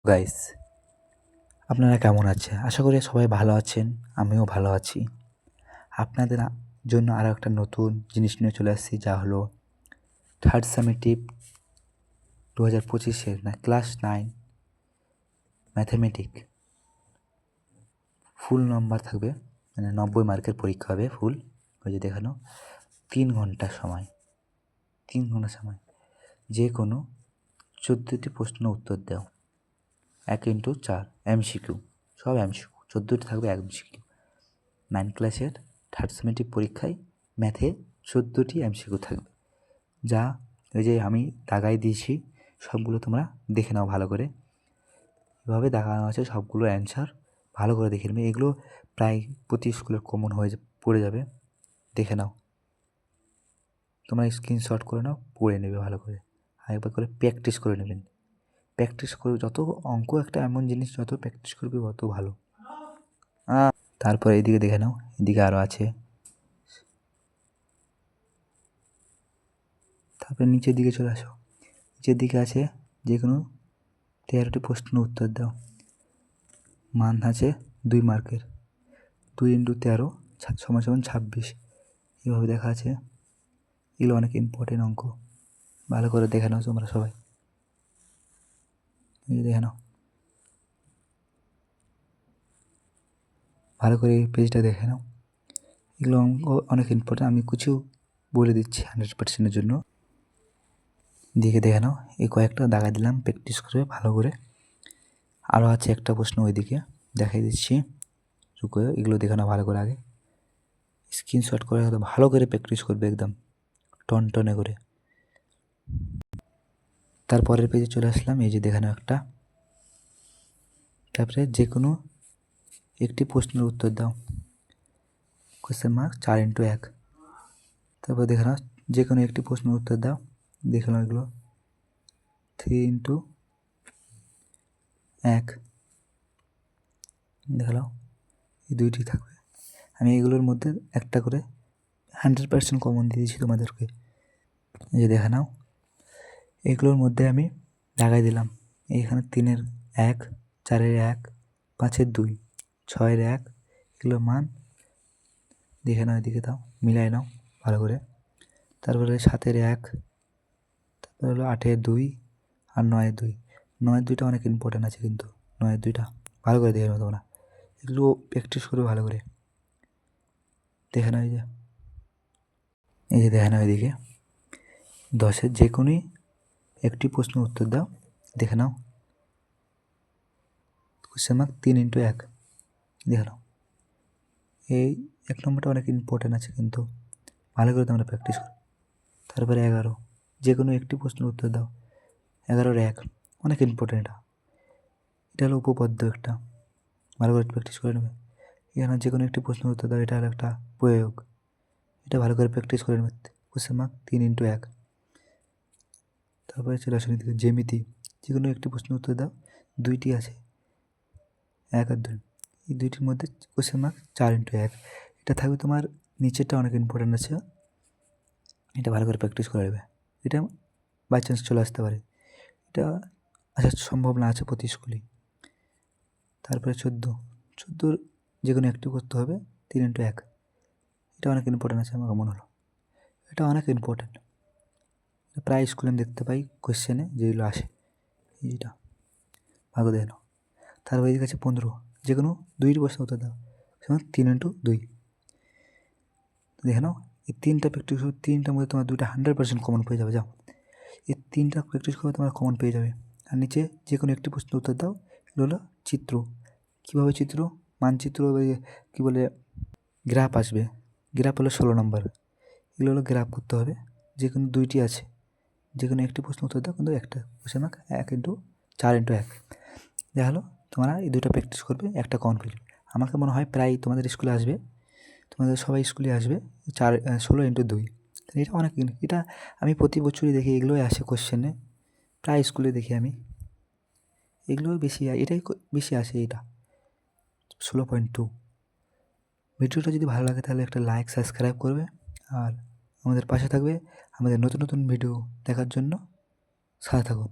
Guys, আপনারা কেমন আছেন? আশা করি সবাই ভালো আছেন। আমিও ভালো আছি। আপনাদের জন্য আরও একটা নতুন জিনিস নিয়ে চলে আসছি, যা হলো থার্ড সামেটিভ 2025-এর ক্লাস 9 ম্যাথামেটিক ফুল নম্বর থাকবে, 90 মার্কের পরীক্ষা হবে ফুল। ওই যে দেখানো 3 ঘন্টা সময়, যে কোনো 14টি প্রশ্ন উত্তর দাও। 1x4 MCQ, সব MCQ, 14টি থাকবে MCQ। 9 ক্লাসের থার্ড সেমেটিভ পরীক্ষায় ম্যাথে 14টি MCQ থাকবে, যা ওই যে আমি দাগাই দিয়েছি, সবগুলো তোমরা দেখে নাও ভালো করে। এভাবে দাগানো আছে সবগুলো অ্যান্সার, ভালো করে দেখে নেবে। এগুলো প্রায় প্রতি স্কুলের কমন হয়ে পড়ে যাবে, দেখে নাও। তোমরা স্ক্রিনশট করে নাও, পড়ে নেবে ভালো করে, আরেকবার করে প্র্যাকটিস করে নেবেন। প্র্যাকটিস করে যত অঙ্ক একটা এমন জিনিস, যত প্র্যাকটিস করবে তত ভালো। তারপর এদিকে দেখে নাও, এদিকে আরও আছে। তারপরে নিচের দিকে চলে আসো। নিচের দিকে আছে যে কোনো 13টি প্রশ্ন উত্তর দাও। মান আছে 2 মার্কের। 2 × 13 = 26, এভাবে দেখা আছে। এগুলো অনেক ইম্পর্টেন্ট অঙ্ক, ভালো করে দেখে নাও তোমরা সবাই। দেখে নাও ভালো করে, এই পেজটা দেখে নাও। এগুলো অঙ্ক অনেক ইম্পর্টেন্ট, আমি কিছু বলে দিচ্ছি 100%-এর জন্য। দেখে নাও, এই কয়েকটা দাগা দিলাম, প্র্যাকটিস করবে ভালো করে। আরও আছে একটা প্রশ্ন ওইদিকে, দেখাই দিচ্ছি। এগুলো দেখে নাও ভালো করে, আগে স্ক্রিনশট করে ভালো করে প্র্যাকটিস করবে একদম টনটনে করে। তারপরের পেজে চলে আসলাম, এই যে দেখে নাও একটা। তারপরে যে কোনো একটি প্রশ্নের উত্তর দাও, (4 × 1). তারপর দেখে নাও যে কোনো একটি প্রশ্নের উত্তর দাও, দেখে নাও এগুলো 3 × 1, দেখে নাও। এই দুইটি থাকবে। আমি এগুলোর মধ্যে একটা করে 100% কমন দিয়ে দিয়েছি তোমাদেরকে, এই যে দেখে নাও। এগুলোর মধ্যে আমি দাগাই দিলাম, এইখানে 3-এর 1, 4-এর 1, 5-এর 2, 6-এর 1, এগুলোর মান দেখে নাও, এদিকে দাও, মিলাই নাও ভালো করে। তারপরে 7-এর 1, তারপরে হলো 8-এর 2 আর 9-এর 2। 9-এর 2টা অনেক ইম্পর্টেন্ট আছে, কিন্তু 9-এর 2টা ভালো করে দেখে নাও তোমরা। এগুলো প্র্যাকটিস করবে ভালো করে, দেখে নাও। এই যে দেখে নাও এদিকে 10-এর যে কোনোই একটি প্রশ্ন উত্তর দাও, দেখে নাও। (3 × 1), দেখে নাও। এই 1 নম্বরটা অনেক ইম্পর্টেন্ট আছে, কিন্তু ভালো করে তোমরা প্র্যাকটিস করো। তারপরে 11, যে কোনো একটি প্রশ্নের উত্তর দাও। 11-এর 1 অনেক ইম্পর্টেন্ট, এটা হলো উপপাদ্য একটা, ভালো করে প্র্যাকটিস করে নেবে। এখানে যে কোনো একটি প্রশ্নের উত্তর দাও, এটা হলো একটা প্রয়োগ, এটা ভালো করে প্র্যাকটিস করে নেবে। (3 × 1). তারপরে চলে আসুন এদিকে জ্যামিতি, যে কোনো একটি প্রশ্নের উত্তর দাও। 2টি আছে, 1 আর 2, এই দুইটির মধ্যে (4 × 1). এটা থাকবে তোমার নিচেরটা অনেক ইম্পর্টেন্ট আছে, এটা ভালো করে প্র্যাকটিস করে নেবে। এটা বাই চান্স চলে আসতে পারে, এটা আসার সম্ভাবনা আছে প্রতি স্কুলেই। তারপরে 14-র যে কোনো একটি করতে হবে, 3 × 1, এটা অনেক ইম্পর্টেন্ট আছে, আমার মনে হলো এটা অনেক ইম্পর্টেন্ট। প্রায় স্কুলে আমি দেখতে পাই কোয়েশ্চেনে যেগুলো আসে, এইটা ভালো দেখে নাও। তারপরে এদিকে আছে 15, যে কোনো 2টি প্রশ্ন উত্তর দাও। 3 × 2, দেখে নাও। এই 3টা প্র্যাকটিস করবে, 3টার মধ্যে তোমার 2টা 100% কমন পেয়ে যাবে। যাও, এই 3টা প্র্যাকটিস করবে, তোমার কমন পেয়ে যাবে। আর নিচে যে কোনো একটি প্রশ্ন উত্তর দাও। এগুলো হলো চিত্র, কীভাবে চিত্র, মানচিত্র, কী বলে, গ্রাফ আসবে। গ্রাফ হলো 16 নম্বর, এগুলো হলো গ্রাফ করতে হবে। যে কোনো 2টি আছে, যে কোনো একটি প্রশ্ন উত্তর দাও, কিন্তু একটা (1 × 4 × 1). দেখা হলো তোমরা এই 2টা প্র্যাকটিস করবে, একটা কমন পেয়ে যাবে। আমাকে মনে হয় প্রায় তোমাদের স্কুলে আসবে, তোমাদের সবাই স্কুলে আসবে 16 × 2। এটা অনেক, এটা আমি প্রতি বছরই দেখি, এগুলোই আসে কোশ্চেনে, প্রায় স্কুলে দেখি আমি, এগুলোই বেশি, এটাই বেশি আসে, এটা 16.2। ভিডিওটা যদি ভালো লাগে তাহলে একটা লাইক, সাবস্ক্রাইব করবে, আর আমাদের পাশে থাকবে। আমাদের নতুন নতুন ভিডিও দেখার জন্য সাথে থাকুন।